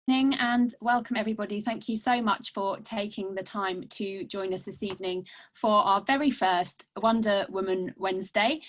And welcome everybody. Thank you so much for taking the time to join us this evening for our very first Wonder Woman Wednesday.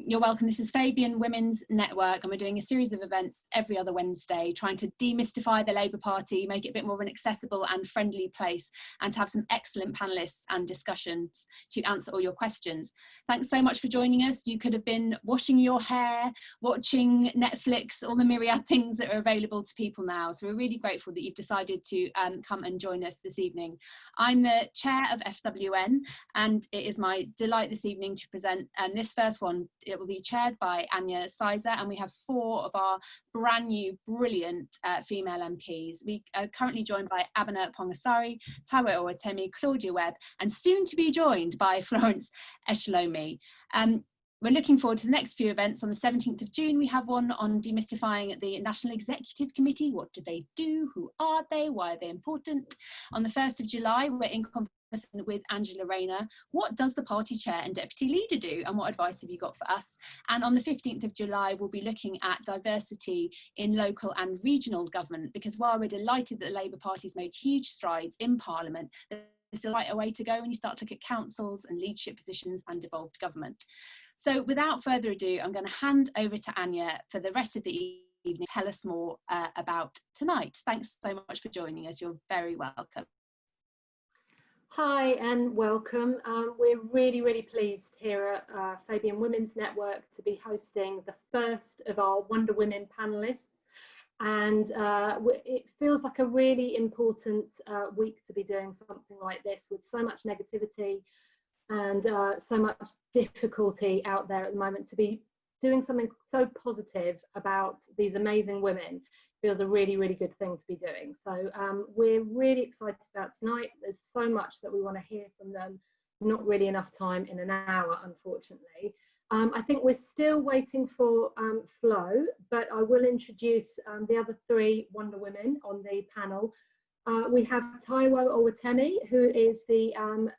You're welcome. This is FWN Women's Network and we're doing a series of events every other Wednesday trying to demystify the Labour Party, make it a bit more of an accessible and friendly place, and to have some excellent panellists and discussions to answer all your questions. Thanks so much for joining us. You could have been washing your hair, watching Netflix, all the myriad things that are available to people now. So we're really grateful that you've decided to come and join us this evening. I'm the chair of FWN and it is my delight this evening to present this first one. It will be chaired by Anya Sizer and we have 4 of our brand new brilliant female MPs. We are currently joined by Abena Oppong-Asare, Taiwo Owatemi, Claudia Webb and soon to be joined by Florence Eshlomi. We're looking forward to the next few events. On the 17th of June, we have one on demystifying the National Executive Committee. What do they do? Who are they? Why are they important? On the 1st of July, we're in conversation with Angela Rayner. What does the party chair and deputy leader do? And what advice have you got for us? And on the 15th of July, we'll be looking at diversity in local and regional government, because while we're delighted that the Labour Party's made huge strides in Parliament, there's still quite a way to go when you start to look at councils and leadership positions and devolved government. So without further ado, I'm going to hand over to Anya for the rest of the evening. Tell us more about tonight. Thanks so much for joining us. You're very welcome. Hi and welcome. We're really pleased here at FWN Women's Network to be hosting the first of our Wonder Women panellists. And it feels like a really important week to be doing something like this with so much negativity and so much difficulty out there at the moment. To be doing something so positive about these amazing women feels a really good thing to be doing. So we're really excited about tonight. There's so much that we want to hear from them. Not really enough time in an hour, unfortunately. I think we're still waiting for Flo, but I will introduce the other 3 Wonder Women on the panel. We have Taiwo Owatemi, who is the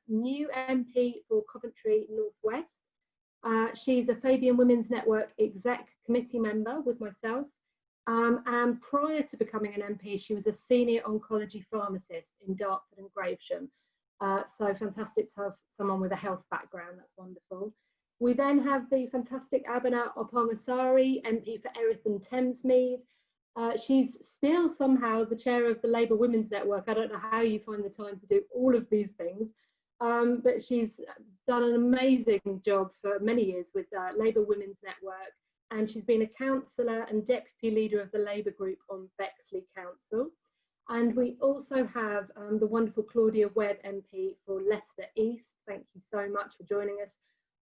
new MP for Coventry North West. She's a FWN Women's Network Exec Committee member with myself. And prior to becoming an MP, she was a senior oncology pharmacist in Dartford and Gravesham. So fantastic to have someone with a health background, that's wonderful. We then have the fantastic Abena Oppong-Asare MP for Erith and Thamesmead. She's still somehow the chair of the Labour Women's Network. I don't know how you find the time to do all of these things, but she's done an amazing job for many years with Labour Women's Network, and she's been a councillor and deputy leader of the Labour group on Bexley Council. And we also have the wonderful Claudia Webb MP for Leicester East. Thank you so much for joining us.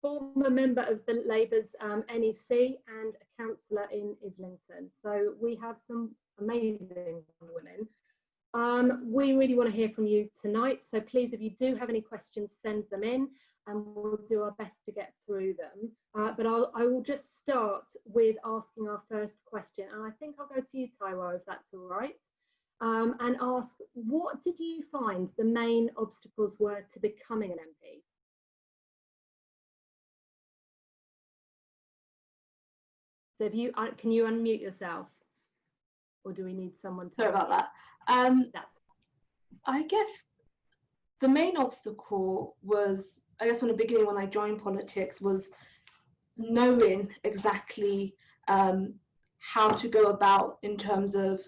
Former member of the Labour's NEC and a councillor in Islington. So we have some amazing women. We really want to hear from you tonight. So please, if you do have any questions, send them in and we'll do our best to get through them. But I will just start with asking our first question. And I think I'll go to you, Taiwo, if that's all right. And ask, what did you find the main obstacles were to becoming an MP? So if you can you unmute yourself, or do we need someone to? Sorry about that. I guess the main obstacle was, I guess from the beginning when I joined politics, was knowing exactly how to go about in terms of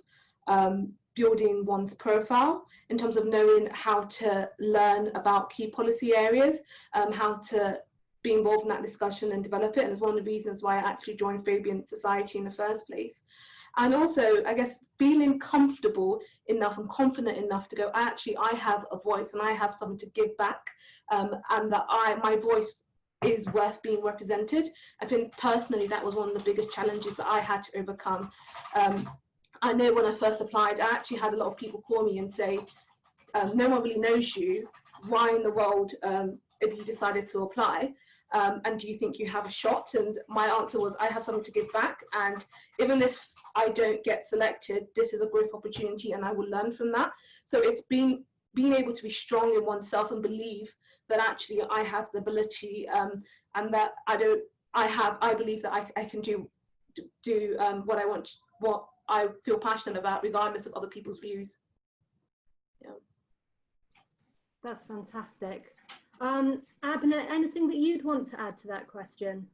building one's profile, in terms of knowing how to learn about key policy areas, how to be involved in that discussion and develop it. And it's one of the reasons why I actually joined FWN Society in the first place. And also, I guess, feeling comfortable enough and confident enough to go, actually, I have a voice and I have something to give back, and that my voice is worth being represented. I think personally, that was one of the biggest challenges that I had to overcome. I know when I first applied, I actually had a lot of people call me and say, no one really knows you. Why in the world have you decided to apply? And do you think you have a shot? And my answer was, I have something to give back. And even if I don't get selected, this is a growth opportunity and I will learn from that. So it's being able to be strong in oneself and believe that actually I have the ability, and that I believe that I can do what I feel passionate about, regardless of other people's views. Yeah. That's fantastic. Abena, anything that you'd want to add to that question?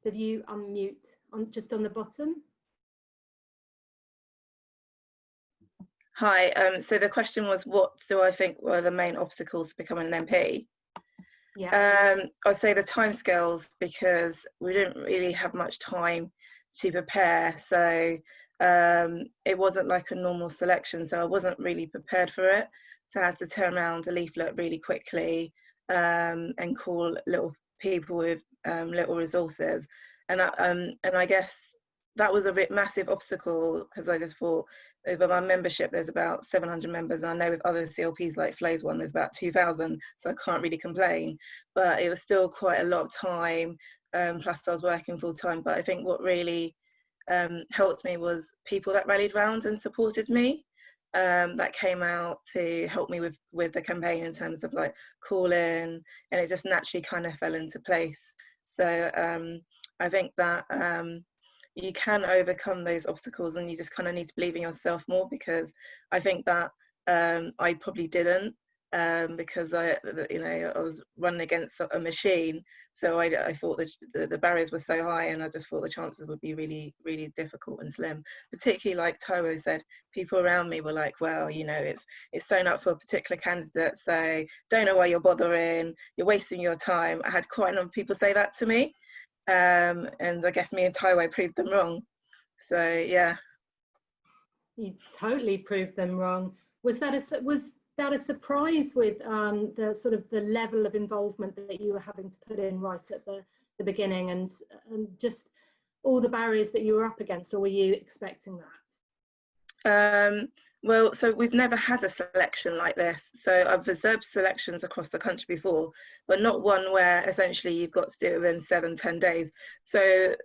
Did you unmute just on the bottom? Hi, so the question was, what do I think were the main obstacles to becoming an MP? Yeah. I'd say the timescales, because we didn't really have much time to prepare. So it wasn't like a normal selection, so I wasn't really prepared for it. So I had to turn around a leaflet really quickly and call little people with little resources. And I guess that was a bit massive obstacle, because I just thought, over my membership, there's about 700 members. And I know with other CLPs like Flo's one, there's about 2,000, so I can't really complain. But it was still quite a lot of time, plus I was working full time. But I think what really helped me was people that rallied round and supported me, that came out to help me with the campaign in terms of like calling, and it just naturally kind of fell into place. So I think that you can overcome those obstacles, and you just kind of need to believe in yourself more, because I think that I probably didn't, because I was running against a machine, so I thought that the barriers were so high, and I just thought the chances would be really, really difficult and slim. Particularly, like Taiwo said, people around me were like, well, you know, it's sewn up for a particular candidate, so don't know why you're bothering, you're wasting your time. I had quite a number of people say that to me. And I guess me and Taiwo proved them wrong. So yeah. You totally proved them wrong. Was that a surprise with the sort of the level of involvement that you were having to put in right at the beginning, and just all the barriers that you were up against, or were you expecting that? Well, so we've never had a selection like this. So I've observed selections across the country before, but not one where essentially you've got to do it within 7-10 days. So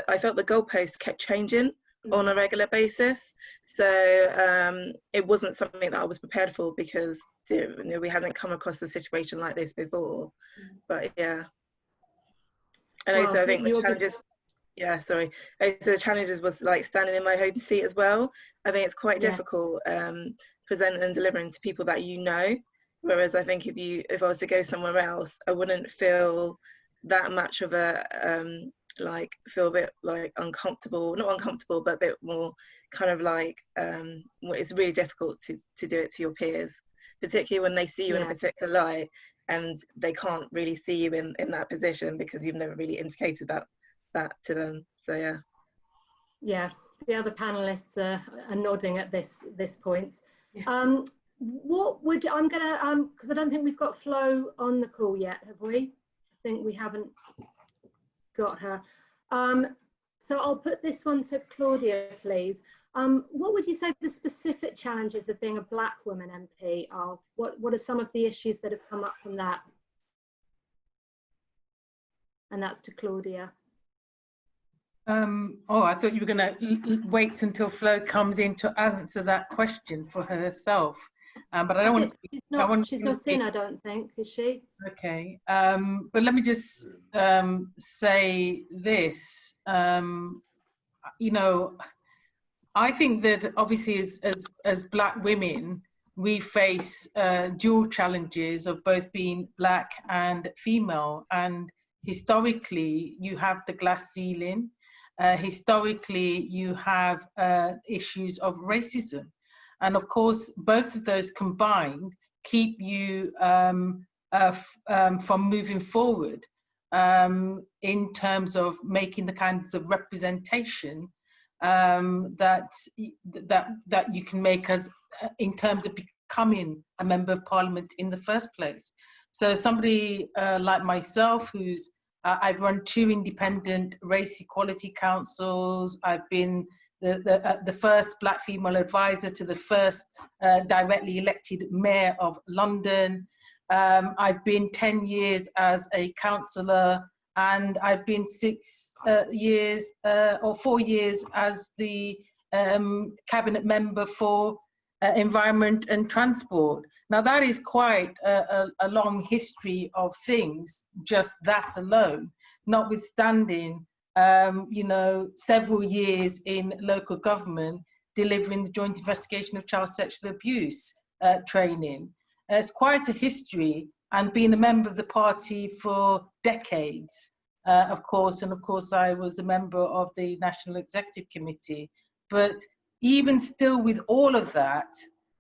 I felt the goalposts kept changing on a regular basis. So it wasn't something that I was prepared for, because we hadn't come across a situation like this before. But yeah. And also, I think the challenges. Yeah, sorry. So the challenges was like standing in my home seat as well. I think it's quite difficult presenting and delivering to people that you know. Whereas I think if I was to go somewhere else, I wouldn't feel that much of a feel a bit like uncomfortable, not uncomfortable, but a bit more kind of like it's really difficult to do it to your peers, particularly when they see you in a particular light and they can't really see you in that position, because you've never really indicated that to them. So yeah, the other panelists are nodding at this point. What would I'm gonna because I don't think we've got Flo on the call yet, have we? I think we haven't got her. So I'll put this one to Claudia, please. What would you say the specific challenges of being a Black woman MP are? What are some of the issues that have come up from that? And that's to Claudia. I thought you were going to wait until Flo comes in to answer that question for herself. But I don't want to. She's not in, I don't think, is she? Okay. But let me just say this. You know, I think that obviously as Black women, we face dual challenges of both being Black and female. And historically, you have the glass ceiling. Historically, you have issues of racism. And of course, both of those combined keep you from moving forward in terms of making the kinds of representation that you can make as in terms of becoming a member of parliament in the first place. So somebody like myself, who's I've run 2 independent race equality councils. I've been the first Black female advisor to the first directly elected mayor of London. I've been 10 years as a councillor, and I've been 6 years or 4 years as the cabinet member for environment and transport. Now that is quite a long history of things, just that alone, notwithstanding, you know, several years in local government delivering the joint investigation of child sexual abuse training. It's quite a history, and being a member of the party for decades, of course, and of course I was a member of the National Executive Committee. But even still with all of that,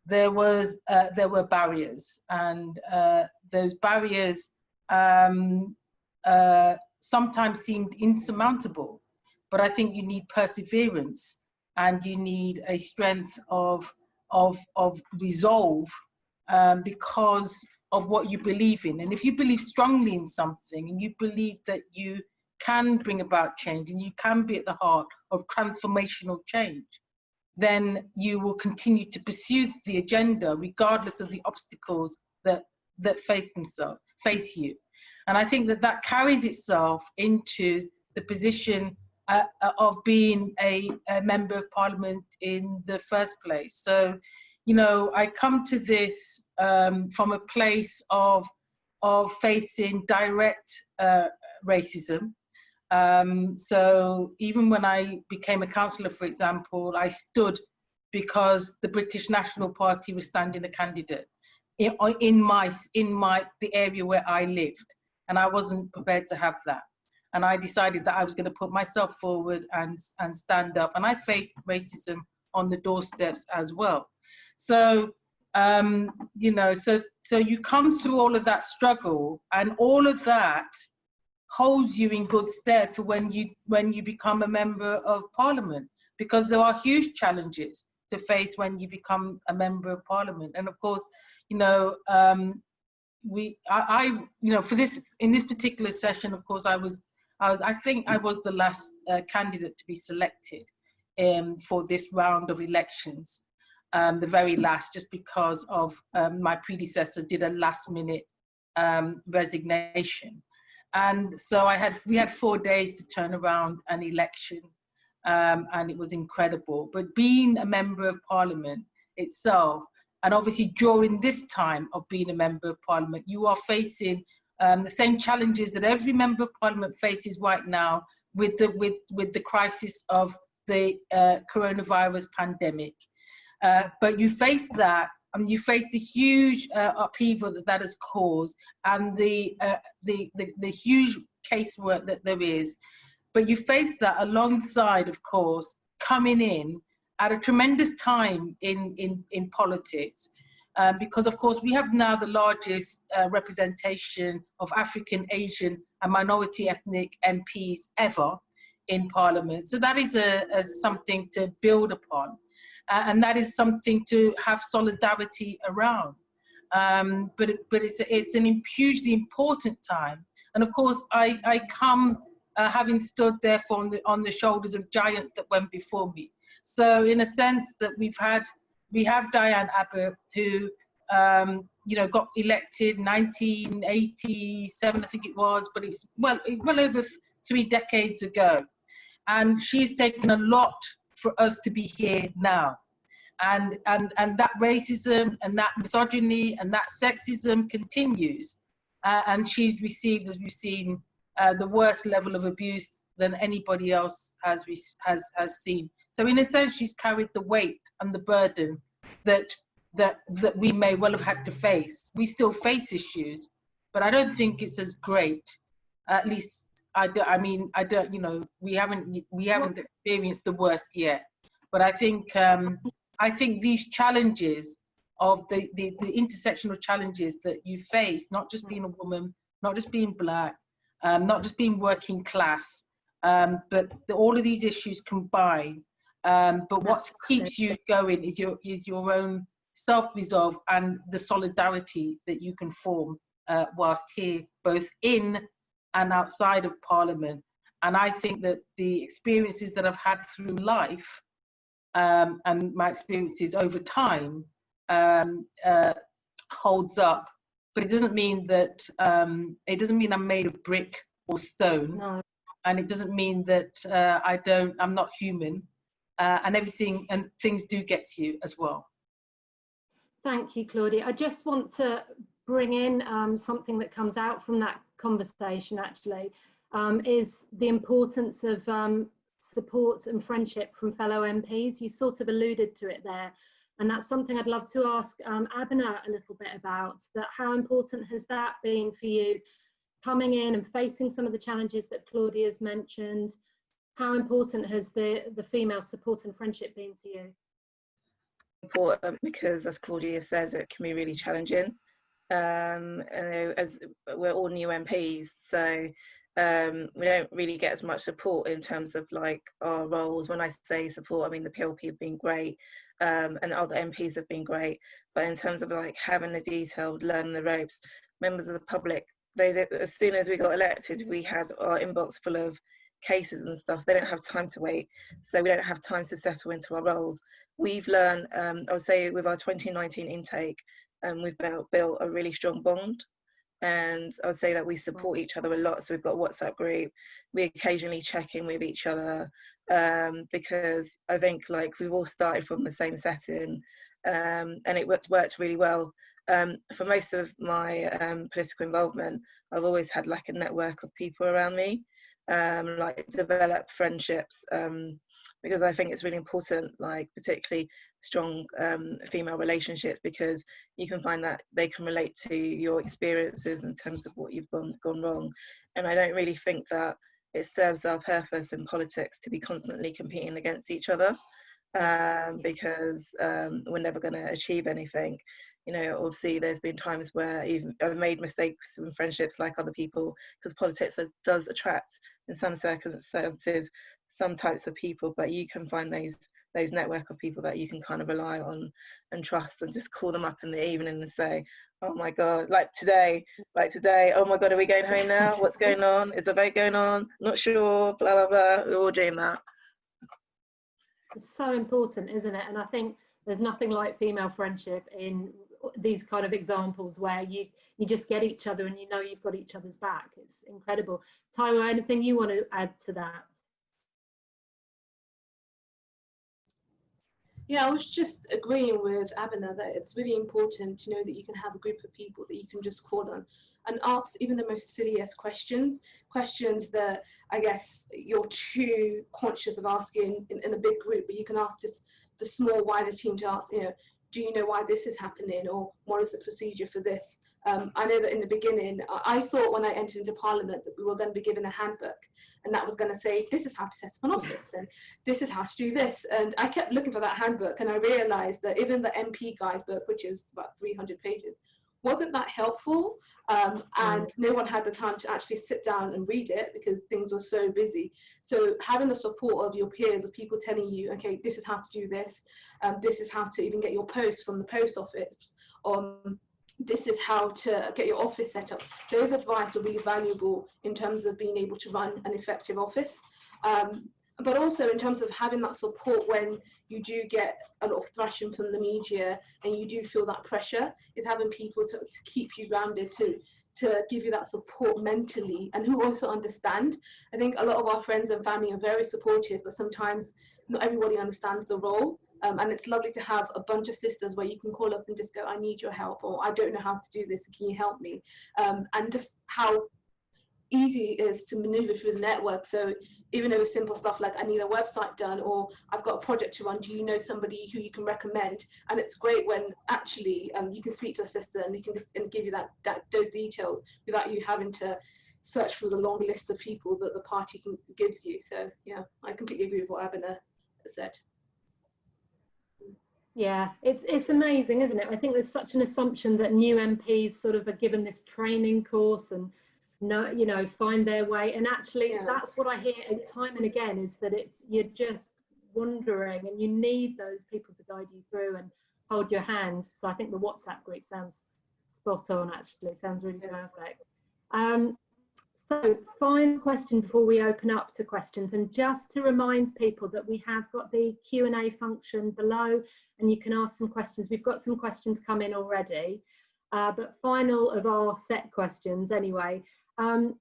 there were barriers, and those barriers sometimes seemed insurmountable. But I think you need perseverance, and you need a strength of resolve, because of what you believe in. And if you believe strongly in something, and you believe that you can bring about change, and you can be at the heart of transformational change, then you will continue to pursue the agenda regardless of the obstacles that face you. And I think that that carries itself into the position of being a member of parliament in the first place. So, you know, I come to this from a place of facing direct racism. So even when I became a councillor, for example, I stood because the British National Party was standing a candidate in the area where I lived, and I wasn't prepared to have that. And I decided that I was going to put myself forward and stand up, and I faced racism on the doorsteps as well. So you know, so you come through all of that struggle, and all of that holds you in good stead for when you become a member of parliament, because there are huge challenges to face when you become a member of parliament. And of course, you know, you know, in this particular session, of course, I think I was the last candidate to be selected for this round of elections, the very last, just because of my predecessor did a last minute resignation. And so we had 4 days to turn around an election, and it was incredible. But being a member of parliament itself, and obviously during this time of being a member of parliament, you are facing the same challenges that every member of parliament faces right now with the crisis of the coronavirus pandemic. But you face that, and you face the huge upheaval that has caused, and the huge casework that there is. But you face that alongside, of course, coming in at a tremendous time in politics, because of course we have now the largest representation of African, Asian and minority ethnic MPs ever in Parliament. So that is something to build upon. And that is something to have solidarity around. But it's an hugely important time. And of course, I come having stood therefore on the shoulders of giants that went before me. So in a sense that we have Diane Abbott, who you know, got elected 1987, I think it was, but it was well over 3 decades ago. And she's taken a lot for us to be here now. And that racism and that misogyny and that sexism continues. And she's received, as we've seen, the worst level of abuse than anybody else has seen. So in a sense, she's carried the weight and the burden that we may well have had to face. We still face issues, but I don't think it's as great. At least I don't, you know, we haven't experienced the worst yet. But I think these challenges of the intersectional challenges that you face, not just being a woman, not just being Black, not just being working class, but all of these issues combine. But what keeps you going is your own self-resolve and the solidarity that you can form whilst here, both in and outside of Parliament. And I think that the experiences that I've had through life, and my experiences over time, holds up. But it doesn't mean that I'm made of brick or stone. No. And it doesn't mean that I'm not human, and things do get to you as well. Thank you, Claudia. I just want to bring in something that comes out from that conversation, actually, is the importance of support and friendship from fellow MPs. You sort of alluded to it there, and that's something I'd love to ask Abena a little bit about. That how important has that been for you, coming in and facing some of the challenges that Claudia's mentioned? How important has the female support and friendship been to you? Important, because as Claudia says, it can be really challenging. As we're all new MPs, so we don't really get as much support in terms of like our roles. When I say support, I mean the PLP have been great, and other MPs have been great, but in terms of like having the detailed, learning the ropes, members of the public, as soon as we got elected, we had our inbox full of cases and stuff. They don't have time to wait, so we don't have time to settle into our roles. We've learned, I would say, with our 2019 intake, we've built a really strong bond, and I would say that we support each other a lot. So we've got a WhatsApp group, we occasionally check in with each other, because I think like we've all started from the same setting, and it worked really well. For most of my political involvement, I've always had like a network of people around me, like develop friendships, because I think it's really important, like particularly strong female relationships, because you can find that they can relate to your experiences in terms of what you've gone wrong. And I don't really think that it serves our purpose in politics to be constantly competing against each other, because we're never going to achieve anything. You know, obviously there's been times where I've made mistakes in friendships like other people, because politics does attract in some circumstances some types of people, but you can find those network of people that you can kind of rely on and trust, and just call them up in the evening and say, oh my God, like today, oh my God, are we going home now? What's going on? Is the vote going on? Not sure, blah, blah, blah. We're all doing that. It's so important, isn't it? And I think there's nothing like female friendship in these kind of examples where you just get each other and you know you've got each other's back. It's incredible. Taiwo, anything you want to add to that? Yeah, I was just agreeing with Abena that it's really important to know that you can have a group of people that you can just call on and ask even the most silliest questions that I guess you're too conscious of asking in a big group, but you can ask just the small wider team to ask, you know, do you know why this is happening, or what is the procedure for this? I know that in the beginning, I thought when I entered into Parliament that we were going to be given a handbook, and that was going to say, this is how to set up an office, and this is how to do this. And I kept looking for that handbook, and I realised that even the MP guidebook, which is about 300 pages, wasn't that helpful, and no one had the time to actually sit down and read it because things were so busy. So having the support of your peers, of people telling you, okay, this is how to do this, this is how to even get your post from the post office, this is how to get your office set up. Those advice are really valuable in terms of being able to run an effective office. But also in terms of having that support when you do get a lot of thrashing from the media and you do feel that pressure, is having people to keep you grounded, to give you that support mentally, and who also understand. I think a lot of our friends and family are very supportive, but sometimes not everybody understands the role. And it's lovely to have a bunch of sisters where you can call up and just go, I need your help, or I don't know how to do this, can you help me? And just how easy it is to maneuver through the network. So even over simple stuff like I need a website done, or I've got a project to run, do you know somebody who you can recommend? And it's great when actually you can speak to a sister and they can just give you those details without you having to search through the long list of people that the party gives you. So yeah, I completely agree with what Abena said. Yeah, it's amazing, isn't it? I think there's such an assumption that new MPs sort of are given this training course and find their way, and actually that's what I hear time and again, is that you're just wandering and you need those people to guide you through and hold your hand. So I think the WhatsApp group sounds spot on, actually. Sounds really perfect. So final question before we open up to questions, and just to remind people that we have got the Q&A function below and you can ask some questions. We've got some questions come in already, but final of our set questions anyway. And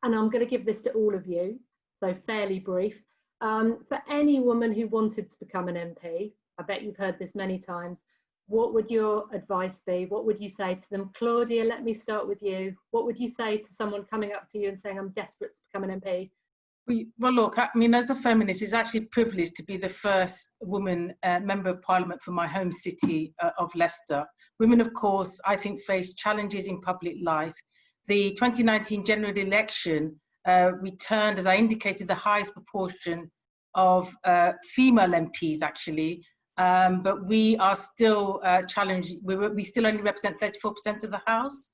I'm going to give this to all of you, so fairly brief. For any woman who wanted to become an MP, I bet you've heard this many times, what would your advice be? What would you say to them? Claudia, let me start with you. What would you say to someone coming up to you and saying, I'm desperate to become an MP? Well, look, I mean, as a feminist, it's actually a privilege to be the first woman member of parliament for my home city of Leicester. Women, of course, I think face challenges in public life. The 2019 general election returned, as I indicated, the highest proportion of female MPs, actually. But we are still challenged. We still only represent 34% of the House,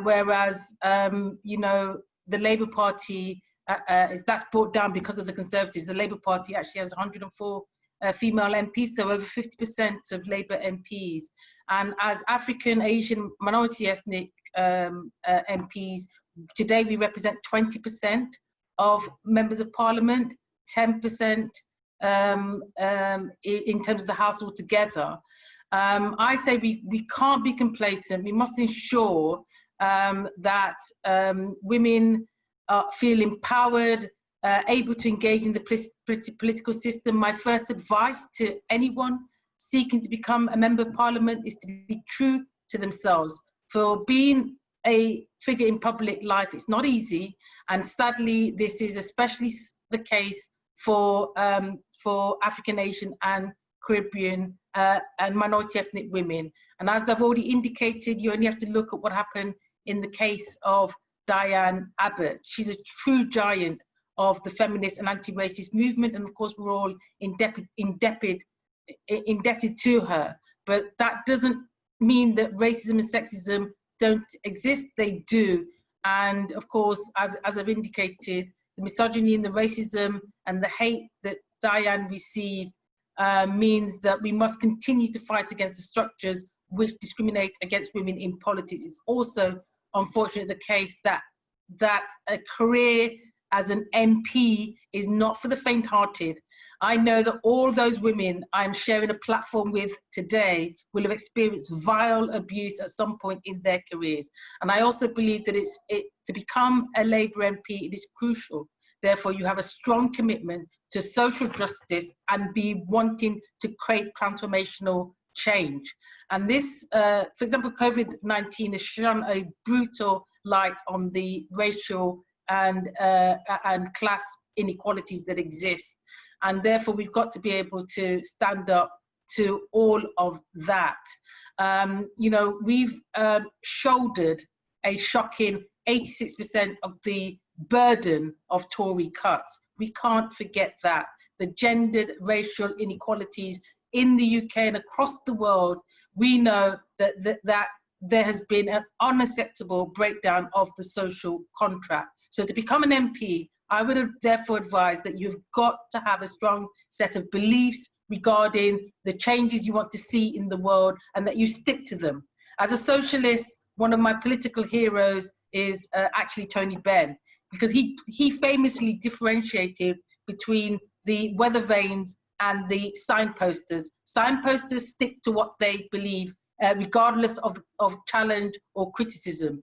whereas, you know, the Labour Party, that's brought down because of the Conservatives. The Labour Party actually has 104 female MPs, so over 50% of Labour MPs. And as African, Asian, minority ethnic MPs, today we represent 20% of members of Parliament, 10% in terms of the House altogether. I say we can't be complacent. We must ensure that women feel empowered, able to engage in the political system. My first advice to anyone seeking to become a member of Parliament is to be true to themselves. For being a figure in public life, it's not easy, and sadly, this is especially the case for African, Asian, and Caribbean and minority ethnic women. And as I've already indicated, you only have to look at what happened in the case of Diane Abbott. She's a true giant of the feminist and anti-racist movement, and of course we're all indebted to her. But that doesn't mean that racism and sexism don't exist. They do. And of course, as I've indicated, the misogyny and the racism and the hate that Diane received means that we must continue to fight against the structures which discriminate against women in politics. It's also unfortunately the case that a career as an MP is not for the faint-hearted. I know that all those women I'm sharing a platform with today will have experienced vile abuse at some point in their careers. And I also believe that to become a Labour MP, it is crucial. Therefore, you have a strong commitment to social justice and be wanting to create transformational change. And this, for example, COVID-19 has shone a brutal light on the racial and class inequalities that exist. And therefore, we've got to be able to stand up to all of that. You know, we've shouldered a shocking 86% of the burden of Tory cuts. We can't forget that. The gendered racial inequalities in the UK and across the world, we know that there has been an unacceptable breakdown of the social contract. So to become an MP, I would have therefore advised that you've got to have a strong set of beliefs regarding the changes you want to see in the world and that you stick to them. As a socialist, one of my political heroes is actually Tony Benn, because he famously differentiated between the weather vanes and the signposters. Signposters stick to what they believe, regardless of challenge or criticism.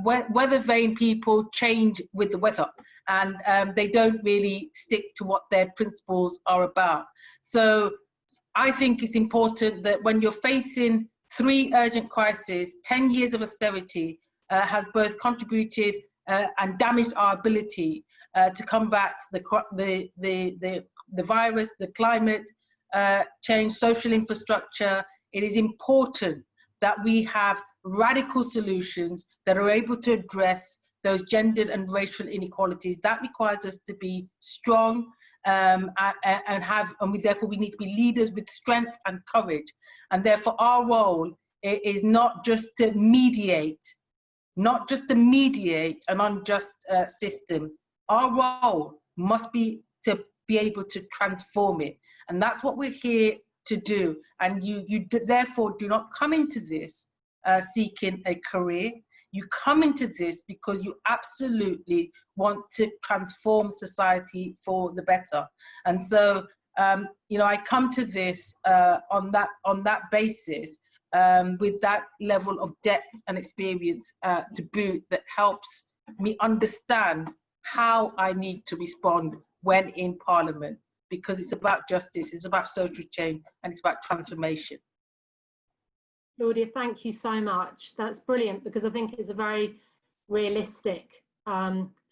Weather vane people change with the weather, and they don't really stick to what their principles are about. So I think it's important that when you're facing 3 urgent crises, 10 years of austerity has both contributed and damaged our ability to combat the virus, the climate change, social infrastructure. It is important that we have radical solutions that are able to address those gendered and racial inequalities. That requires us to be strong therefore we need to be leaders with strength and courage. And therefore our role is not just to mediate an unjust system. Our role must be to be able to transform it. And that's what we're here to do. And you therefore do not come into this seeking a career. You come into this because you absolutely want to transform society for the better. And so, you know, I come to this on that basis, with that level of depth and experience to boot, that helps me understand how I need to respond when in Parliament, because it's about justice, it's about social change, and it's about transformation. Claudia, thank you so much. That's brilliant, because I think it's a very realistic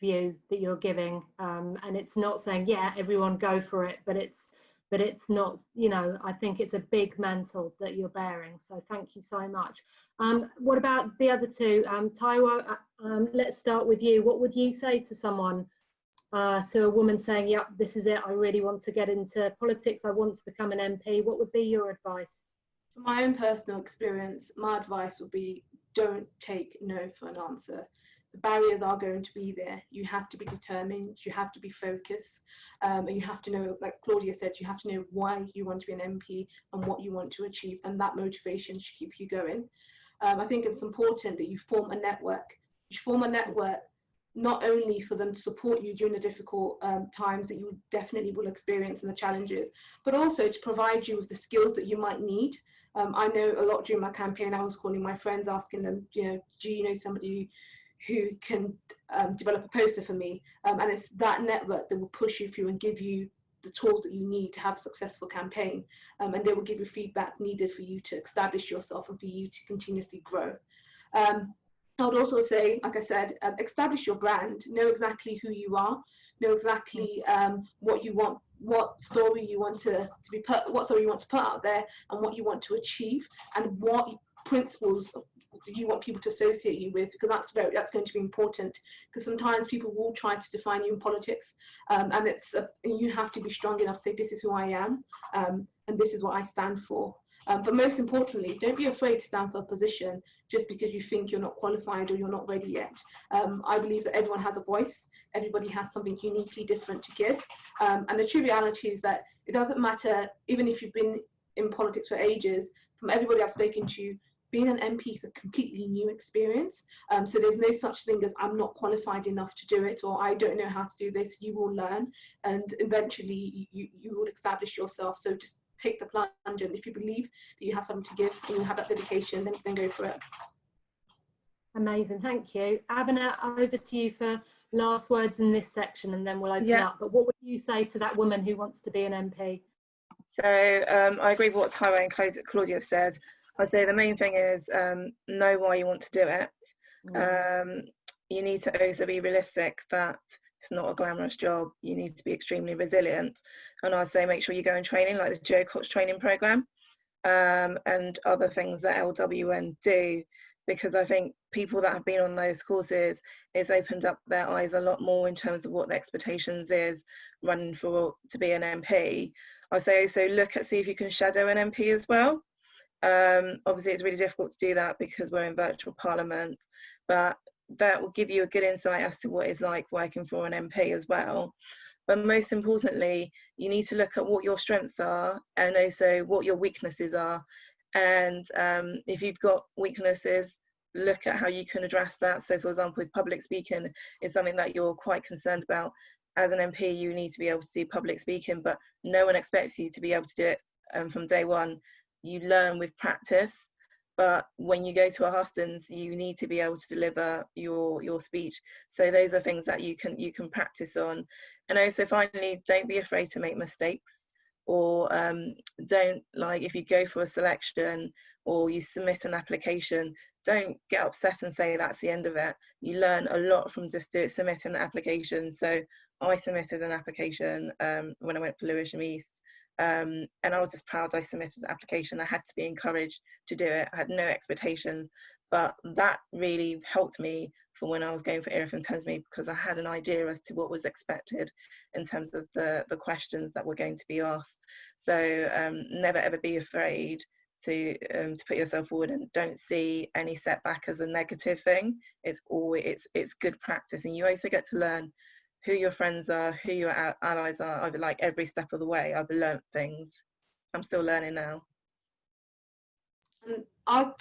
view that you're giving, and it's not saying, yeah, everyone go for it, but it's not, you know, I think it's a big mantle that you're bearing. So thank you so much. What about the other two? Taiwo, let's start with you. What would you say to someone, so a woman saying, yep, this is it, I really want to get into politics, I want to become an MP? What would be your advice? From my own personal experience, my advice would be, don't take no for an answer. The barriers are going to be there. You have to be determined, you have to be focused, and you have to know, like Claudia said, you have to know why you want to be an MP and what you want to achieve, and that motivation should keep you going. I think it's important that you form a network. You form a network not only for them to support you during the difficult times that you definitely will experience and the challenges, but also to provide you with the skills that you might need. I know a lot during my campaign, I was calling my friends, asking them, you know, do you know somebody who can develop a poster for me? And it's that network that will push you through and give you the tools that you need to have a successful campaign. And they will give you feedback needed for you to establish yourself and for you to continuously grow. I would also say, like I said, establish your brand, know exactly who you are, know exactly what you want, what story you want to be put, what story you want to put out there, and what you want to achieve, and what principles you want people to associate you with, because that's going to be important. Because sometimes people will try to define you in politics, and you have to be strong enough to say, this is who I am, and this is what I stand for. But most importantly, don't be afraid to stand for a position just because you think you're not qualified or you're not ready yet. I believe that everyone has a voice, everybody has something uniquely different to give. And the true reality is that it doesn't matter, even if you've been in politics for ages, from everybody I've spoken to, being an MP is a completely new experience. So there's no such thing as I'm not qualified enough to do it, or I don't know how to do this. You will learn, and eventually you will establish yourself. So just take the plunge, and if you believe that you have something to give and you have that dedication, then go for it. Amazing, thank you. Abena, over to you for last words in this section, and then we'll open up. But what would you say to that woman who wants to be an MP? So I agree with what Taiwo and Claudia said. I'd say the main thing is know why you want to do it. You need to also be realistic that it's not a glamorous job. You need to be extremely resilient. And I'd say make sure you go in training, like the Joe Cox training programme, and other things that LWN do, because I think people that have been on those courses, it's opened up their eyes a lot more in terms of what the expectations is running to be an MP. I'd say also see if you can shadow an MP as well. Obviously it's really difficult to do that because we're in virtual parliament, but that will give you a good insight as to what it's like working for an MP as well. But most importantly, you need to look at what your strengths are and also what your weaknesses are. And if you've got weaknesses, look at how you can address that. So for example, with public speaking is something that you're quite concerned about. As an MP, you need to be able to do public speaking, but no one expects you to be able to do it from day one. You learn with practice. But when you go to a hustings, you need to be able to deliver your speech. So those are things that you can practice on. And also finally, don't be afraid to make mistakes, or don't, like, if you go for a selection or you submit an application, don't get upset and say that's the end of it. You learn a lot from just submitting an application. So I submitted an application when I went for Lewisham East. And I was just proud I submitted the application. I had to be encouraged to do it. I had no expectations, but that really helped me for when I was going for Erith and Thamesmead, because I had an idea as to what was expected in terms of the questions that were going to be asked. So never ever be afraid to put yourself forward, and don't see any setback as a negative thing. It's always it's good practice, and you also get to learn who your friends are, who your allies are, over like every step of the way. I've learnt things. I'm still learning now.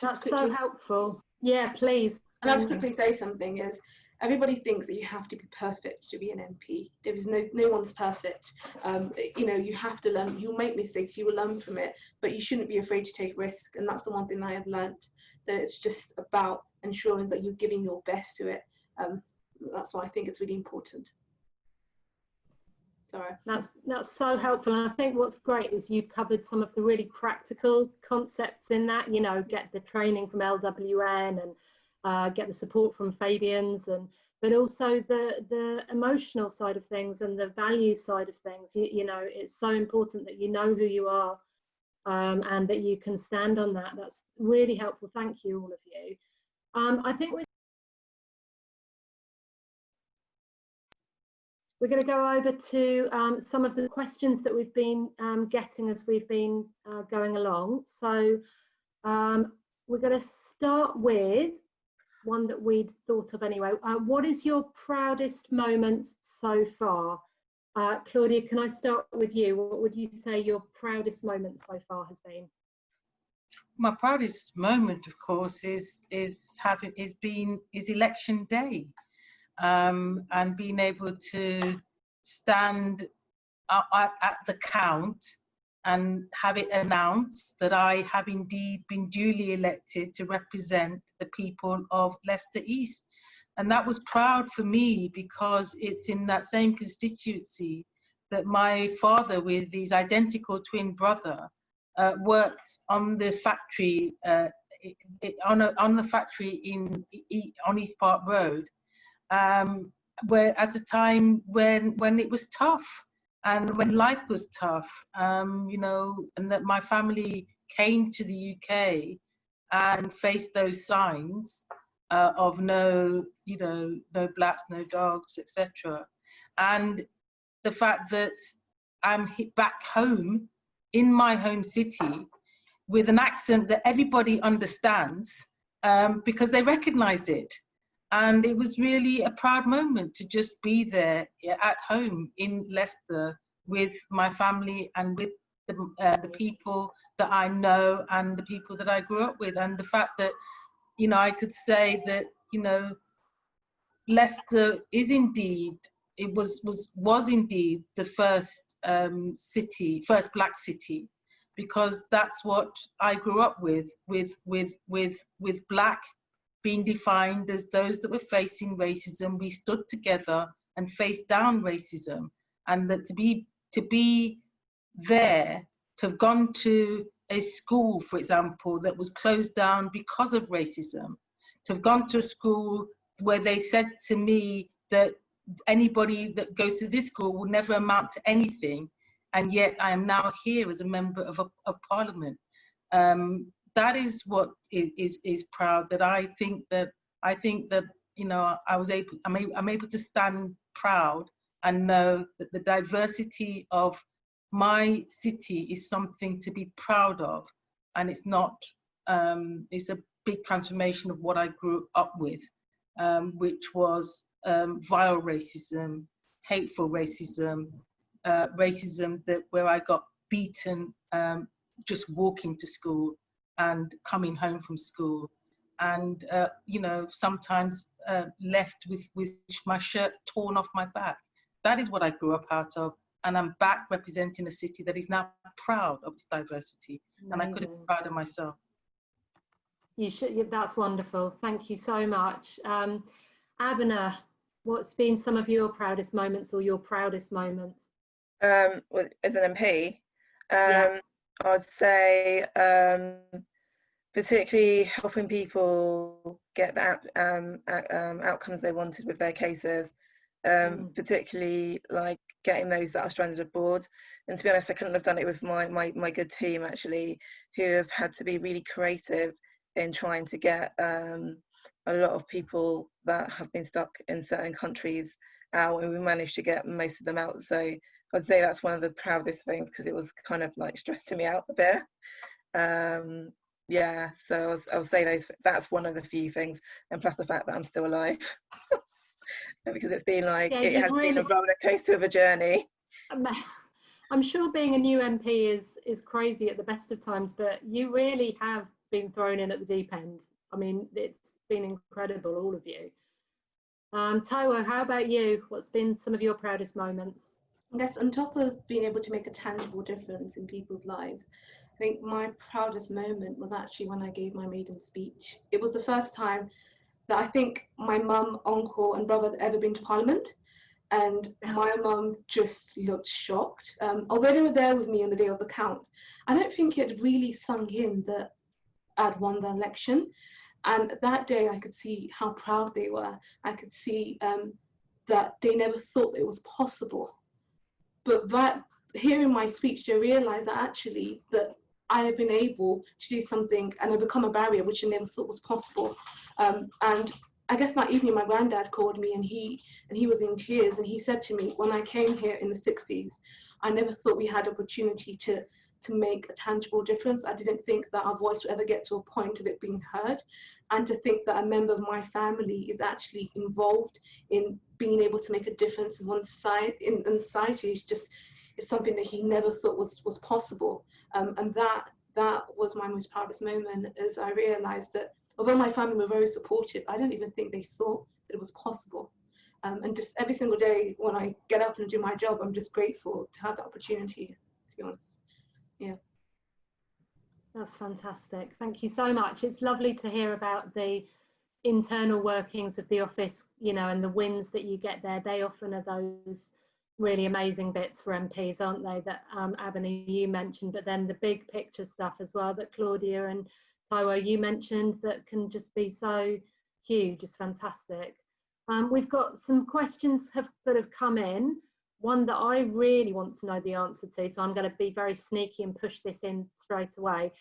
That's so helpful. Yeah, please. And I'll just quickly say something is, everybody thinks that you have to be perfect to be an MP. There is no one's perfect. You know, you have to learn. You'll make mistakes, you will learn from it, but you shouldn't be afraid to take risk. And that's the one thing I have learnt, that it's just about ensuring that you're giving your best to it. That's why I think it's really important. Sorry. That's so helpful, and I think what's great is you've covered some of the really practical concepts in that. You know, get the training from LWN and get the support from Fabian's, but also the emotional side of things and the value side of things. You know, it's so important that you know who you are and that you can stand on that. That's really helpful. Thank you, all of you. I think we're going to go over to some of the questions that we've been getting as we've been going along. So we're going to start with one that we'd thought of anyway. What is your proudest moment so far? Claudia, can I start with you? What would you say your proudest moment so far has been? My proudest moment, of course, is election day, and being able to stand at the count and have it announced that I have indeed been duly elected to represent the people of Leicester East. And that was proud for me because it's in that same constituency that my father, with his identical twin brother, worked on the factory on the factory on East Park Road, where at a time when it was tough and when life was tough, you know, and that my family came to the UK and faced those signs of no, you know, no blacks, no dogs, etc. And the fact that I'm back home in my home city with an accent that everybody understands because they recognize it. And it was really a proud moment to just be there at home in Leicester with my family and with the people that I know and the people that I grew up with. And the fact that, you know, I could say that, you know, Leicester is indeed, it was indeed the first first black city, because that's what I grew up with black being defined as those that were facing racism. We stood together and faced down racism, and that to be there, to have gone to a school, for example, that was closed down because of racism, to have gone to a school where they said to me that anybody that goes to this school will never amount to anything, and yet I am now here as a member of Parliament. That is what is proud. That I think that you know, I'm able to stand proud and know that the diversity of my city is something to be proud of, and it's not. It's a big transformation of what I grew up with, which was vile racism, hateful racism, racism where I got beaten just walking to school and coming home from school, and you know, sometimes left with my shirt torn off my back. That is what I grew up out of, and I'm back representing a city that is now proud of its diversity. Amazing. And I couldn't be proud of myself. You should. That's wonderful. Thank you so much. Abena, what's been some of your proudest moments or your proudest moments? As an MP, Yeah. I'd say particularly helping people get the outcomes they wanted with their cases, particularly like getting those that are stranded abroad. And to be honest, I couldn't have done it with my good team, actually, who have had to be really creative in trying to get a lot of people that have been stuck in certain countries out, and we managed to get most of them out. So I'd say that's one of the proudest things, because it was kind of like stressing me out a bit. Yeah, so I'll say that's one of the few things, and plus the fact that I'm still alive. Because it's been like, yeah, it has been a roller coaster of a journey. I'm sure being a new MP is crazy at the best of times, but you really have been thrown in at the deep end. I mean, it's been incredible, all of you. Taiwo, how about you? What's been some of your proudest moments? I guess on top of being able to make a tangible difference in people's lives, I think my proudest moment was actually when I gave my maiden speech. It was the first time that I think my mum, uncle and brother had ever been to Parliament. And my mum just looked shocked. Although they were there with me on the day of the count, I don't think it really sunk in that I'd won the election. And that day I could see how proud they were. I could see that they never thought it was possible. But that, hearing my speech, they realised that actually that I have been able to do something and overcome a barrier which I never thought was possible. And I guess that evening my granddad called me, and he was in tears, and he said to me, when I came here in the 60s, I never thought we had opportunity to make a tangible difference. I didn't think that our voice would ever get to a point of it being heard, and to think that a member of my family is actually involved in being able to make a difference in one side in society is just, it's something that he never thought was possible. And that was my most proudest moment, as I realized that although my family were very supportive, I don't even think they thought that it was possible. And just every single day when I get up and do my job, I'm just grateful to have that opportunity, to be honest. Yeah. That's fantastic. Thank you so much. It's lovely to hear about the internal workings of the office, you know, and the wins that you get there. They often are those really amazing bits for MPs, aren't they, that Abena, you mentioned, but then the big picture stuff as well that Claudia and Taiwo, you mentioned, that can just be so huge. It's fantastic. We've got some questions that have come in. One that I really want to know the answer to, so I'm going to be very sneaky and push this in straight away.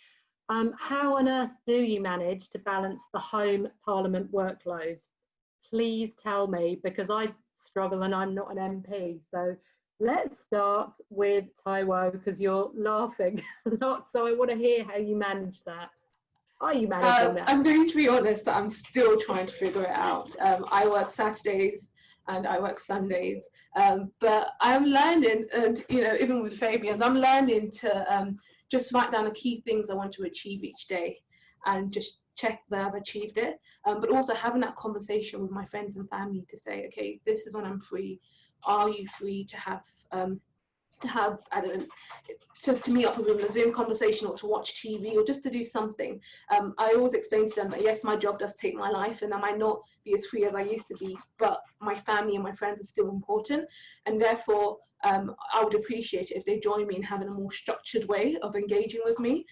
How on earth do you manage to balance the home parliament workload? Please tell me, because I struggle and I'm not an MP. So let's start with Taiwo, because you're laughing a lot, so I want to hear how you manage that. Are you managing that? I'm going to be honest that I'm still trying to figure it out. I work Saturdays and I work Sundays, but I'm learning, and you know, even with Fabian, I'm learning to just write down the key things I want to achieve each day and just check that I've achieved it, but also having that conversation with my friends and family to say, okay, this is when I'm free. Are you free to have I don't know, to meet up with them in a Zoom conversation, or to watch TV, or just to do something. I always explain to them that yes, my job does take my life, and I might not be as free as I used to be, but my family and my friends are still important, and therefore I would appreciate it if they join me in having a more structured way of engaging with me.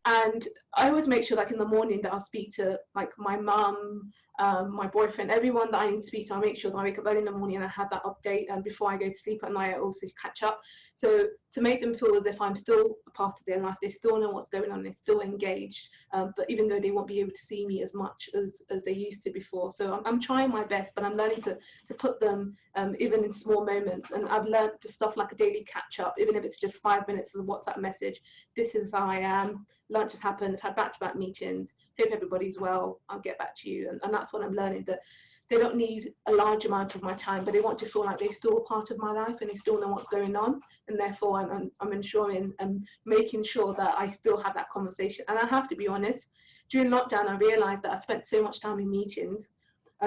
And I always make sure, like in the morning, that I'll speak to like my mum, my boyfriend, everyone that I need to speak to. I make sure that I wake up early in the morning and I have that update, and before I go to sleep at night I also catch up, so to make them feel as if I'm still a part of their life. They still know what's going on, they're still engaged, but even though they won't be able to see me as much as they used to before. So I'm trying my best, but I'm learning to put them even in small moments, and I've learned just stuff like a daily catch up, even if it's just 5 minutes as a WhatsApp message. This is how I am, lunch has happened, I've had back-to-back meetings, hope everybody's well, I'll get back to you. And that's what I'm learning, that they don't need a large amount of my time, but they want to feel like they're still a part of my life and they still know what's going on. And therefore I'm ensuring and making sure that I still have that conversation. And I have to be honest, during lockdown I realized that I spent so much time in meetings,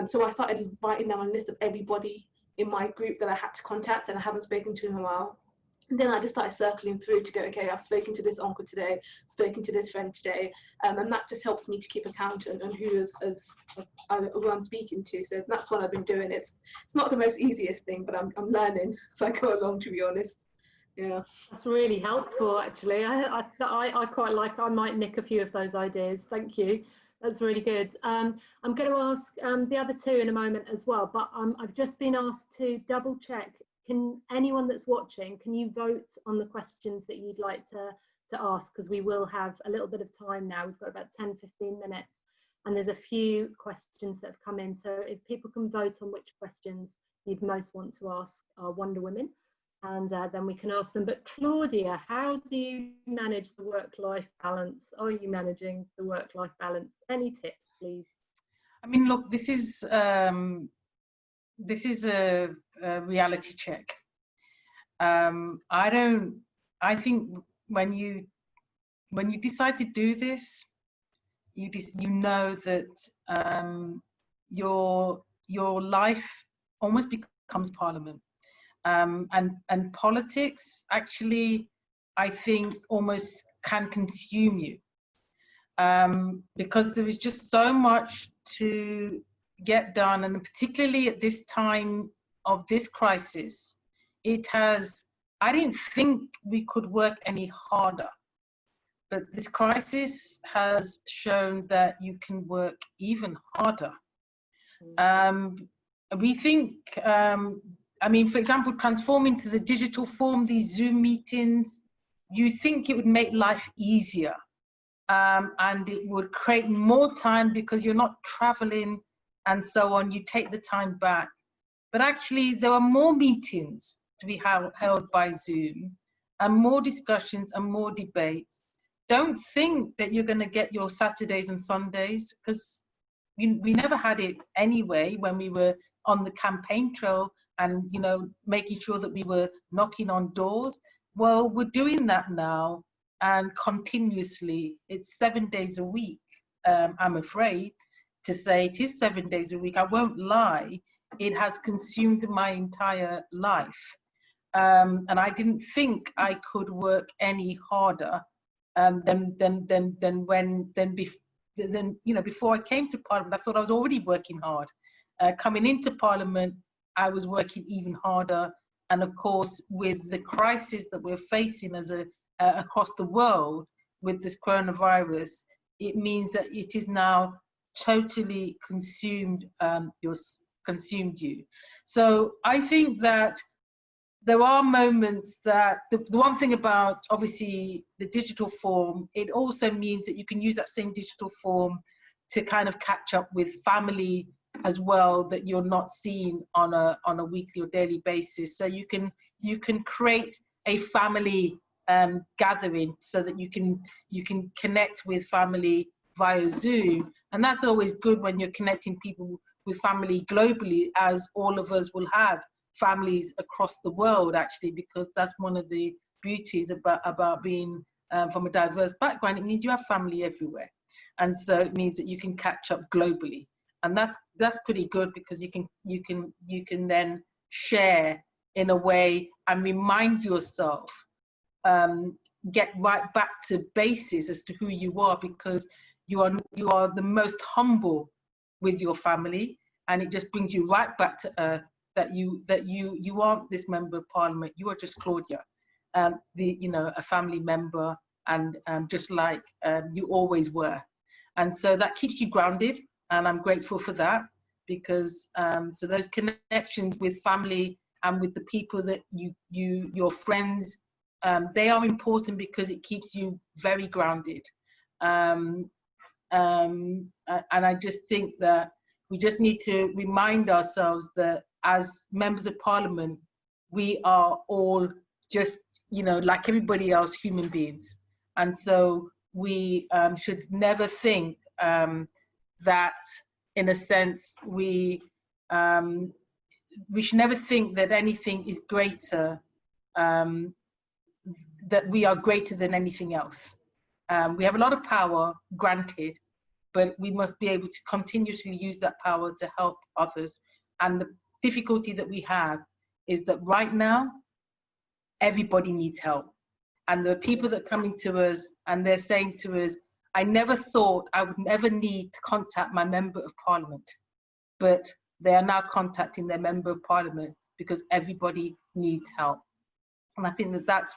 so I started writing down a list of everybody in my group that I had to contact and I haven't spoken to in a while. And then I just started circling through to go, okay, I've spoken to this uncle today, spoken to this friend today, and that just helps me to keep account on who I'm speaking to. So that's what I've been doing. It's not the most easiest thing, but I'm learning as I go along, to be honest. Yeah, that's really helpful, actually. I quite like. I might nick a few of those ideas. Thank you. That's really good. I'm going to ask the other two in a moment as well, but I've just been asked to double check. Can anyone that's watching, can you vote on the questions that you'd like to ask? Because we will have a little bit of time now. We've got about 10-15 minutes, and there's a few questions that have come in. So if people can vote on which questions you'd most want to ask our Wonder Women, and then we can ask them. But Claudia, how do you manage the work-life balance? Are you managing the work-life balance? Any tips, please? I mean, look, this is a reality check. I think when you decide to do this, you know that your life almost becomes parliament, and politics actually, I think, almost can consume you, because there is just so much to get done, and particularly at this time of this crisis, I didn't think we could work any harder. But this crisis has shown that you can work even harder. We think, I mean, for example, transforming to the digital form, these Zoom meetings, you think it would make life easier. And it would create more time because you're not traveling and so on. You take the time back. But actually, there are more meetings to be held by Zoom, and more discussions and more debates. Don't think that you're going to get your Saturdays and Sundays, because we never had it anyway when we were on the campaign trail and, you know, making sure that we were knocking on doors. Well, we're doing that now, and continuously. It's 7 days a week. I'm afraid to say it is 7 days a week. I won't lie. It has consumed my entire life. And I didn't think I could work any harder than you know, before I came to Parliament. I thought I was already working hard. Coming into Parliament, I was working even harder. And of course, with the crisis that we're facing as across the world with this coronavirus, it means that it is now totally consumed you. So I think that there are moments that the one thing about obviously the digital form, it also means that you can use that same digital form to kind of catch up with family as well, that you're not seeing on a weekly or daily basis. So you can create a family gathering so that you can connect with family via Zoom, and that's always good when you're connecting people with family globally, as all of us will have families across the world, actually, because that's one of the beauties about being from a diverse background. It means you have family everywhere, and so it means that you can catch up globally, and that's pretty good, because you can then share in a way and remind yourself, get right back to basis as to who you are, because you are the most humble with your family, and it just brings you right back to earth, that you aren't this member of Parliament, you are just Claudia, a family member, and just like you always were. And so that keeps you grounded, and I'm grateful for that, because so those connections with family and with the people that your friends, they are important, because it keeps you very grounded. And I just think that we just need to remind ourselves that as members of Parliament, we are all just, like everybody else, human beings. And so we should never think that, in a sense, we should never think that anything is greater, that we are greater than anything else. We have a lot of power, granted, but we must be able to continuously use that power to help others. And the difficulty that we have is that right now, everybody needs help. And there are people that are coming to us and they're saying to us, I never thought I would ever need to contact my member of Parliament, but they are now contacting their member of Parliament because everybody needs help. And I think that that's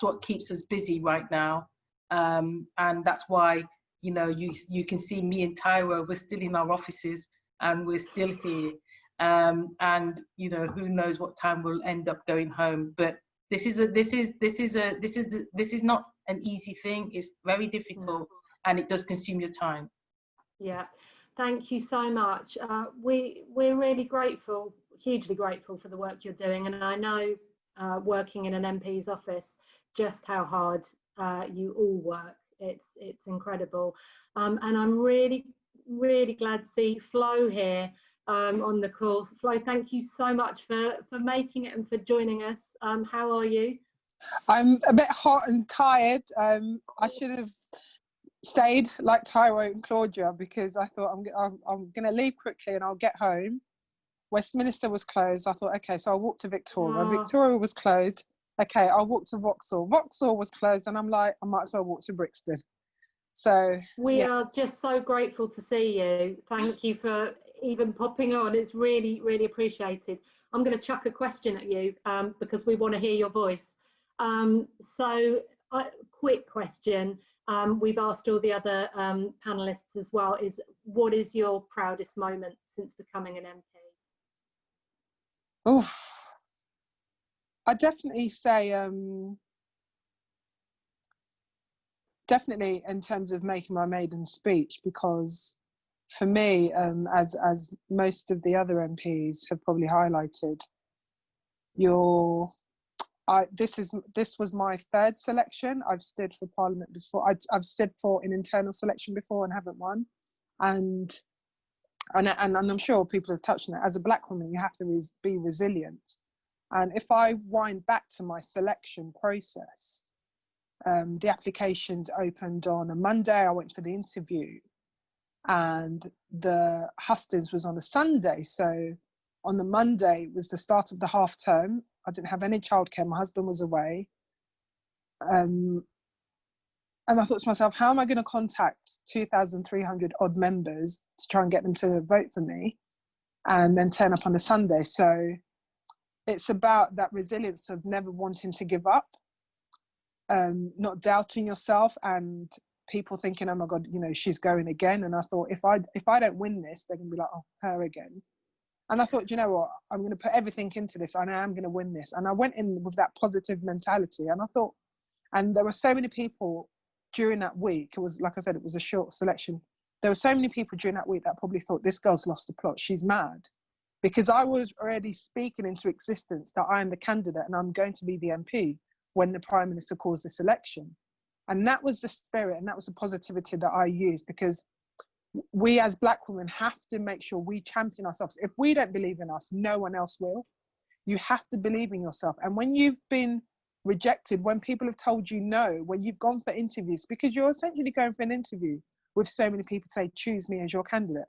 what keeps us busy right now. And that's why, you can see me and Taiwo, we're still in our offices and we're still here. And who knows what time we'll end up going home. But this is not an easy thing. It's very difficult, and it does consume your time. Yeah, thank you so much. We're really grateful, hugely grateful for the work you're doing, and I know working in an MP's office just how hard you all work. It's incredible, and I'm really glad to see Flo here on the call. Flo, thank you so much for making it and for joining us. How are you? I'm a bit hot and tired. I should have stayed like Taiwo and Claudia, because I thought I'm going to leave quickly and I'll get home. Westminster was closed. I thought, okay, so I'll walk to Victoria. Victoria was closed. Okay, I'll walk to Vauxhall. Vauxhall was closed, and I'm like, I might as well walk to Brixton. So we are just so grateful to see you. Thank you for even popping on. It's really, really appreciated. I'm going to chuck a question at you because we want to hear your voice. Quick question. We've asked all the other panelists as well, is what is your proudest moment since becoming an MP? Oh, I definitely say, definitely in terms of making my maiden speech, because for me, as most of the other MPs have probably highlighted, this was my third selection. I've stood for Parliament before. I've stood for an internal selection before and haven't won, and I'm sure people have touched on it. As a Black woman, you have to be resilient. And if I wind back to my selection process, the applications opened on a Monday. I went for the interview, and the hustings was on a Sunday. So on the Monday was the start of the half term. I didn't have any childcare. My husband was away. And I thought to myself, how am I going to contact 2,300 odd members to try and get them to vote for me and then turn up on a Sunday? So it's about that resilience of never wanting to give up, not doubting yourself, and people thinking, oh my God, you know, she's going again. And I thought, if I don't win this, they're going to be like, oh, her again. And I thought, you know what, I'm going to put everything into this and I am going to win this. And I went in with that positive mentality. And I thought, and there were so many people during that week, it was, like I said, it was a short selection. There were so many people during that week that probably thought, this girl's lost the plot, she's mad. Because I was already speaking into existence that I am the candidate and I'm going to be the MP when the Prime Minister calls this election. And that was the spirit and that was the positivity that I used, because we as Black women have to make sure we champion ourselves. If we don't believe in us, no one else will. You have to believe in yourself. And when you've been rejected, when people have told you no, when you've gone for interviews, because you're essentially going for an interview with so many people say, choose me as your candidate,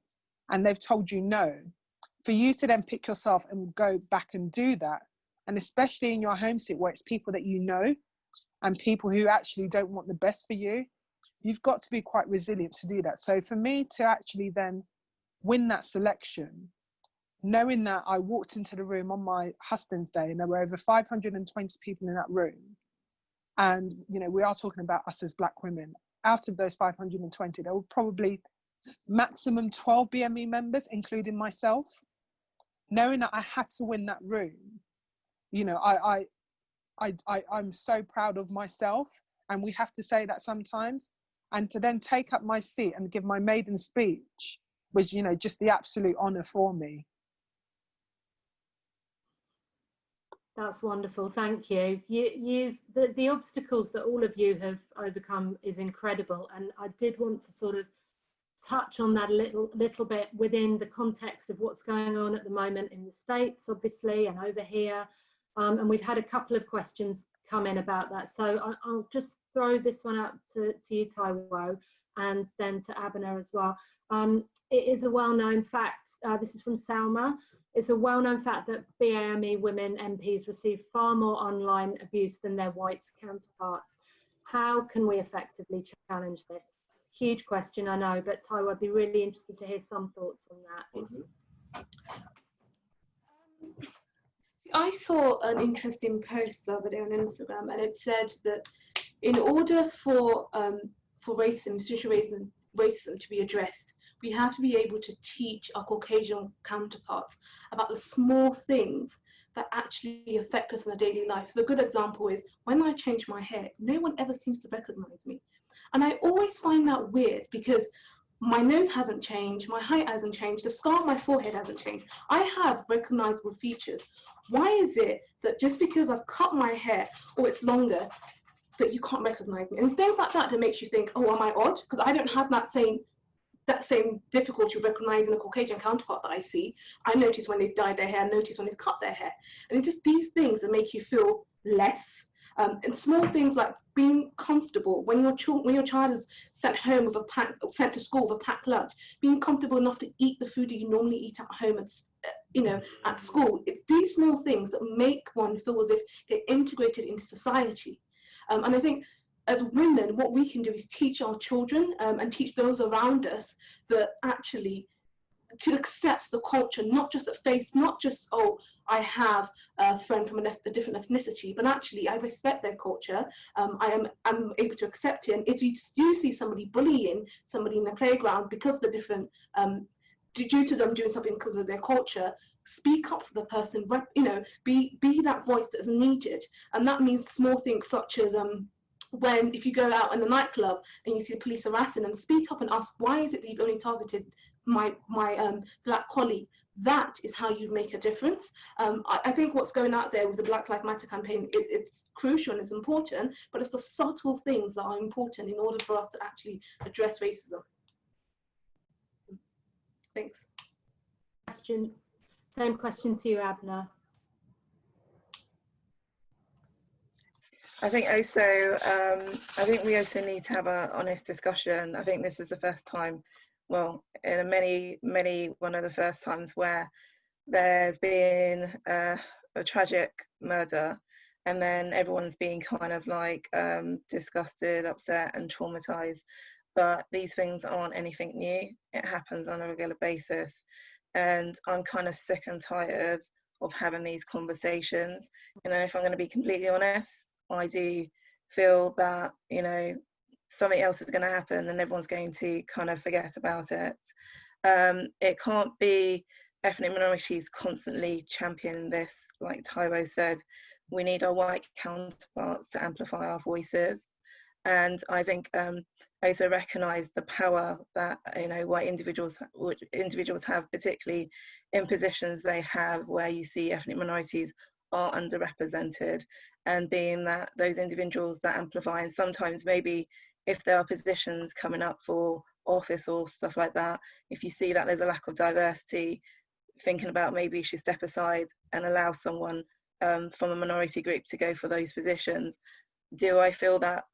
and they've told you no, for you to then pick yourself and go back and do that, and especially in your home seat where it's people that you know and people who actually don't want the best for you, you've got to be quite resilient to do that. So for me to actually then win that selection, knowing that I walked into the room on my hustings day and there were over 520 people in that room, and you know, we are talking about us as Black women. Out of those 520, there were probably maximum 12 BME members, including myself. Knowing that I had to win that room, you know, I'm so proud of myself, and we have to say that sometimes. And to then take up my seat and give my maiden speech was, you know, just the absolute honour for me. That's wonderful, thank you. The obstacles that all of you have overcome is incredible, and I did want to sort of touch on that a little bit within the context of what's going on at the moment in the States, obviously, and over here. And we've had a couple of questions come in about that. So I'll just throw this one out to you, Taiwo, and then to Abena as well. It is a well-known fact, this is from Salma, it's a well-known fact that BAME women MPs receive far more online abuse than their white counterparts. How can we effectively challenge this? Huge question, I know, but Taiwo, I'd be really interested to hear some thoughts on that. I saw an interesting post the other day on Instagram, and it said that in order for racism, institutional racism to be addressed, we have to be able to teach our Caucasian counterparts about the small things that actually affect us in our daily life. So a good example is when I change my hair, no one ever seems to recognize me. And I always find that weird, because my nose hasn't changed, my height hasn't changed, the scar on my forehead hasn't changed. I have recognizable features. Why is it that just because I've cut my hair or it's longer, that you can't recognize me? And things like that makes you think, oh, am I odd? Because I don't have that same difficulty recognizing a Caucasian counterpart that I see. I notice when they've dyed their hair, I notice when they've cut their hair. And it's just these things that make you feel less. And small things like being comfortable when your child is sent to school with a packed lunch, being comfortable enough to eat the food that you normally eat at home at school. It's these small things that make one feel as if they're integrated into society. And I think as women, what we can do is teach our children and teach those around us that actually to accept the culture, not just the faith, not just, oh, I have a friend from a different ethnicity, but actually I respect their culture. I'm able to accept it. And if you see somebody bullying somebody in the playground because of the different, due to them doing something because of their culture, speak up for the person, you know, be that voice that is needed. And that means small things such as if you go out in the nightclub and you see the police harassing them, speak up and ask, why is it that you've only targeted my black colleague? That is how you make a difference. I think what's going out there with the Black Lives Matter campaign, it's crucial and it's important, but it's the subtle things that are important in order for us to actually address racism. Thanks. Same question to you, Abena. I think also, I think we also need to have an honest discussion. I think this is the first time, well, in one of the first times where there's been a tragic murder, and then everyone's being kind of like disgusted, upset and traumatized. But these things aren't anything new. It happens on a regular basis. And I'm kind of sick and tired of having these conversations. You know, if I'm going to be completely honest, I do feel that, you know, something else is going to happen and everyone's going to kind of forget about it. It can't be ethnic minorities constantly championing this. Like Taiwo said, we need our white counterparts to amplify our voices. And I think also recognise the power that, you know, white individuals have, particularly in positions they have where you see ethnic minorities are underrepresented, and being that those individuals that amplify. And sometimes maybe if there are positions coming up for office or stuff like that, if you see that there's a lack of diversity, thinking about maybe you should step aside and allow someone from a minority group to go for those positions. Do I feel that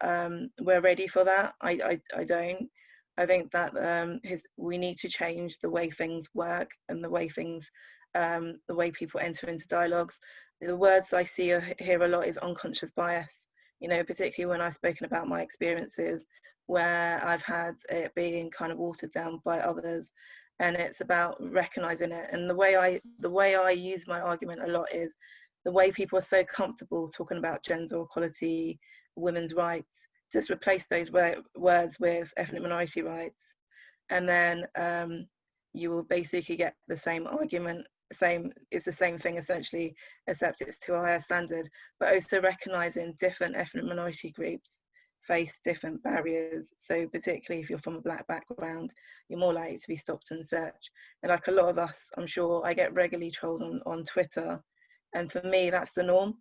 we're ready for that? I don't. I think that we need to change the way things work and the way things, the way people enter into dialogues. The words I see or hear a lot is unconscious bias, you know, particularly when I've spoken about my experiences where I've had it being kind of watered down by others. And it's about recognizing it. And the way I use my argument a lot is the way people are so comfortable talking about gender equality, women's rights, just replace those words with ethnic minority rights. And then you will basically get the same argument, it's the same thing essentially, except it's to a higher standard, but also recognizing different ethnic minority groups face different barriers. So particularly if you're from a black background, you're more likely to be stopped and searched. And like a lot of us, I'm sure I get regularly trolls on Twitter. And for me, that's the norm.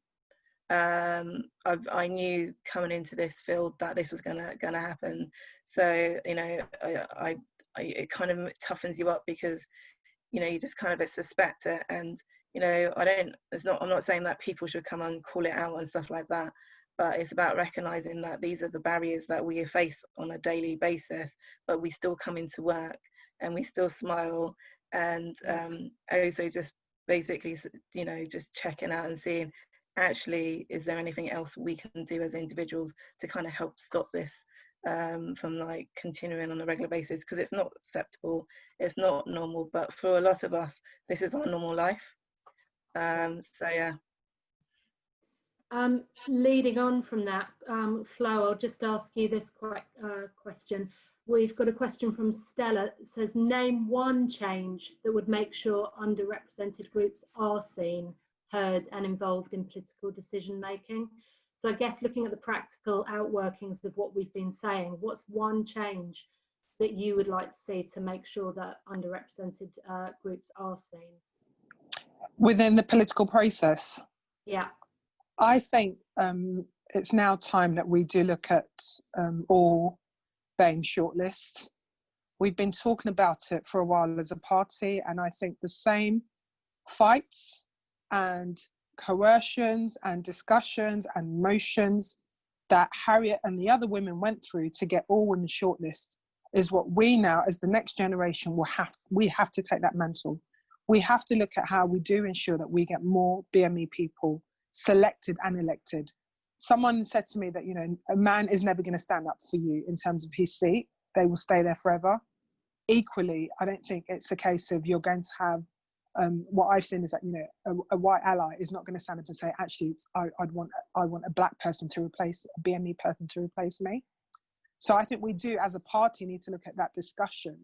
I knew coming into this field that this was gonna happen. So, you know, it kind of toughens you up because, you know, you just kind of suspect it. And, you know, I'm not saying that people should come and call it out and stuff like that, but it's about recognizing that these are the barriers that we face on a daily basis, but we still come into work and we still smile. And also just basically, you know, just checking out and seeing, actually, is there anything else we can do as individuals to kind of help stop this from like continuing on a regular basis? Because it's not acceptable, it's not normal, but for a lot of us, this is our normal life. So yeah. Leading on from that, Flo, I'll just ask you this question. We've got a question from Stella. It says, name one change that would make sure underrepresented groups are seen, heard and involved in political decision making. So I guess looking at the practical outworkings of what we've been saying, what's one change that you would like to see to make sure that underrepresented groups are seen? Within the political process? Yeah. I think it's now time that we do look at all BAME shortlist. We've been talking about it for a while as a party, and I think the same fights and coercions and discussions and motions that Harriet and the other women went through to get all women shortlist is what we now, as the next generation, we have to take that mantle. We have to look at how we do ensure that we get more BME people selected and elected. Someone said to me that, you know, a man is never going to stand up for you in terms of his seat. They will stay there forever. equally, I don't think it's a case of you're going to have, what I've seen is that, you know, a white ally is not going to stand up and say, actually, I want a black person to replace, a BME person to replace me. So I think we do, as a party, need to look at that discussion.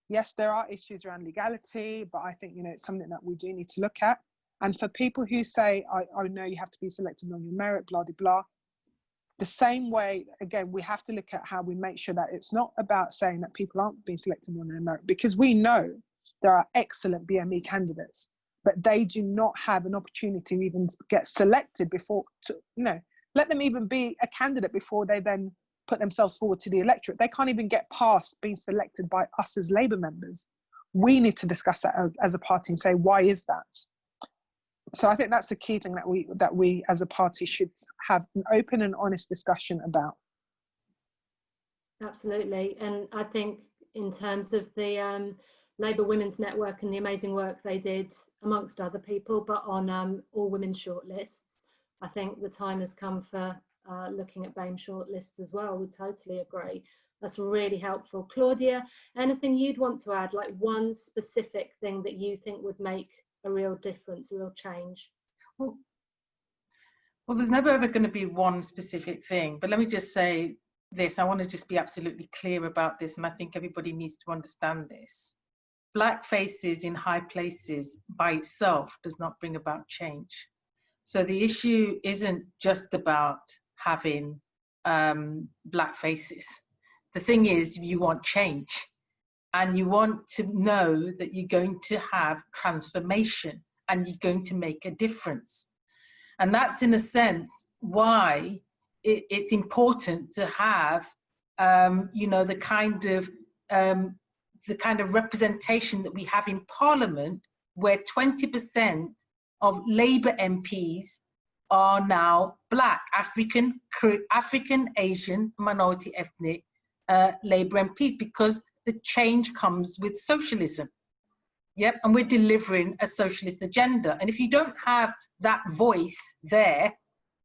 Yes, there are issues around legality, but I think, you know, it's something that we do need to look at. And for people who say, I know you have to be selected on your merit, blah, blah, blah, the same way, again, we have to look at how we make sure that it's not about saying that people aren't being selected on their merit, because we know there are excellent BME candidates, but they do not have an opportunity to even get selected before, you know, let them even be a candidate before they then put themselves forward to the electorate. They can't even get past being selected by us as Labour members. We need to discuss that as a party and say, why is that? So I think that's the key thing that we as a party should have an open and honest discussion about. Absolutely. And I think in terms of the Labour Women's Network and the amazing work they did, amongst other people, but on all women shortlists, I think the time has come for looking at BAME shortlists as well. We totally agree. That's really helpful. Claudia, anything you'd want to add, like one specific thing that you think would make a real difference, a real change? Well, there's never ever going to be one specific thing, but let me just say this. I want to just be absolutely clear about this, and I think everybody needs to understand this. Black faces in high places by itself does not bring about change. So the issue isn't just about having black faces. The thing is, you want change, and you want to know that you're going to have transformation and you're going to make a difference. And that's, in a sense, why it's important to have, you know, the kind of representation that we have in Parliament, where 20% of Labour MPs are now Black, African, Asian, minority ethnic Labour MPs, because the change comes with socialism. Yep, and we're delivering a socialist agenda. And if you don't have that voice there,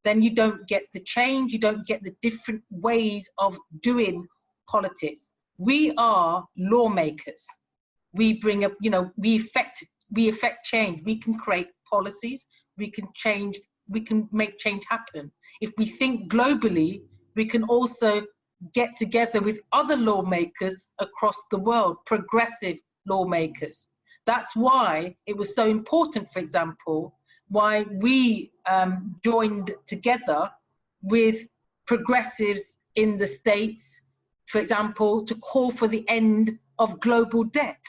then you don't get the change, you don't get the different ways of doing politics. We are lawmakers. We bring up, you know, we affect change. We can create policies, we can make change happen. If we think globally, we can also get together with other lawmakers across the world, progressive lawmakers. That's why it was so important, for example, why we joined together with progressives in the States, for example, to call for the end of global debt.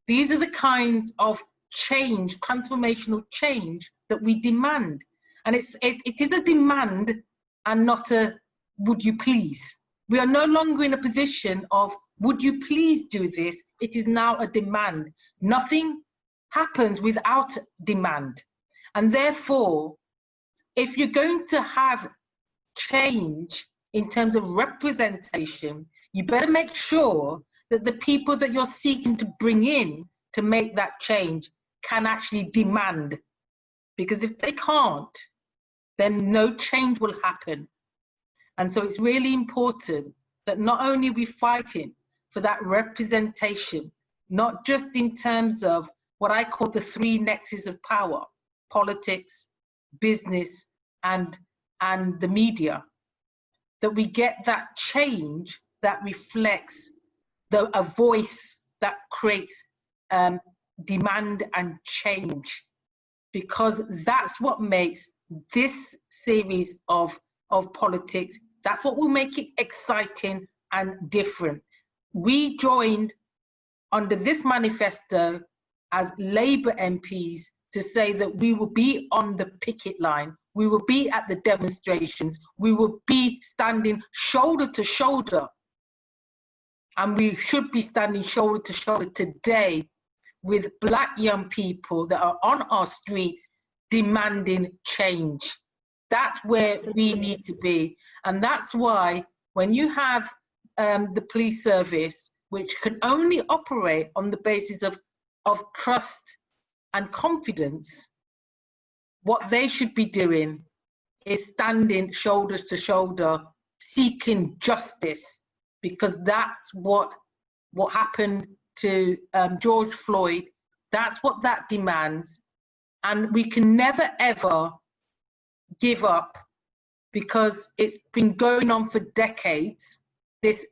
These are the kinds of change, transformational change, that we demand. And it is a demand and not a would you please. We are no longer in a position of would you please do this. It is now a demand. Nothing happens without demand. And therefore, if you're going to have change in terms of representation, you better make sure that the people that you're seeking to bring in to make that change can actually demand. Because if they can't, then no change will happen. And so it's really important that not only we fighting for that representation, not just in terms of what I call the three nexus of power, politics, business, and the media, that we get that change that reflects a voice that creates demand and change, because that's what makes this series of politics, that's what will make it exciting and different. We joined under this manifesto as Labour MPs to say that we will be on the picket line, we will be at the demonstrations, we will be standing shoulder to shoulder, and we should be standing shoulder to shoulder today with Black young people that are on our streets demanding change. That's where we need to be. And that's why when you have the police service, which can only operate on the basis of trust and confidence, what they should be doing is standing shoulder to shoulder, seeking justice, because that's what happened to George Floyd, that's what that demands. And we can never, ever give up, because it's been going on for decades. This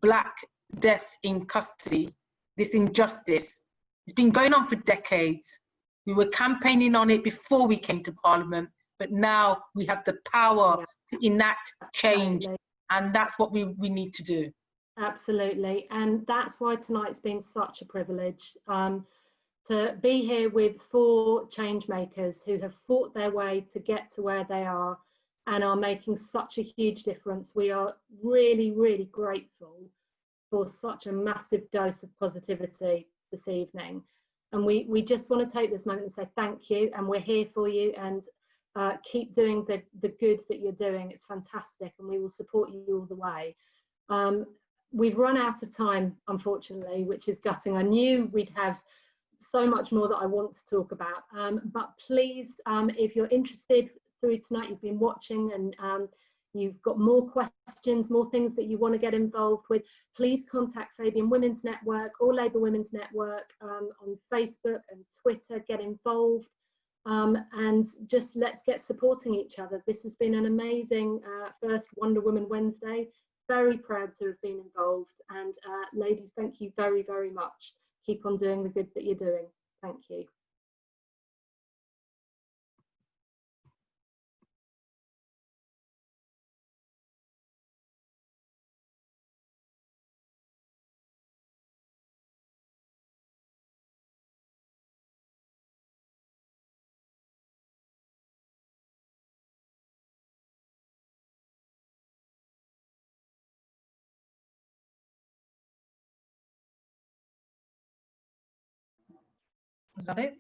Black deaths in custody, this injustice, it's been going on for decades. We were campaigning on it before we came to Parliament, but now we have the power to enact change. Absolutely. And that's what we need to do. Absolutely. And that's why tonight's been such a privilege, to be here with 4 change makers who have fought their way to get to where they are and are making such a huge difference. We are really, really grateful for such a massive dose of positivity this evening. And we just want to take this moment and say thank you, and we're here for you, and keep doing the good that you're doing. It's fantastic, and we will support you all the way. We've run out of time, unfortunately, which is gutting. I knew we'd have so much more that I want to talk about, but please, if you're interested through tonight, you've been watching and you've got more questions, more things that you want to get involved with, please contact Fabian Women's Network or Labour Women's Network on Facebook and Twitter. Get involved, and just let's get supporting each other. This has been an amazing first Wonder Woman Wednesday. Very proud to have been involved, and ladies, thank you very, very much. Keep on doing the good that you're doing. Thank you. Is that it?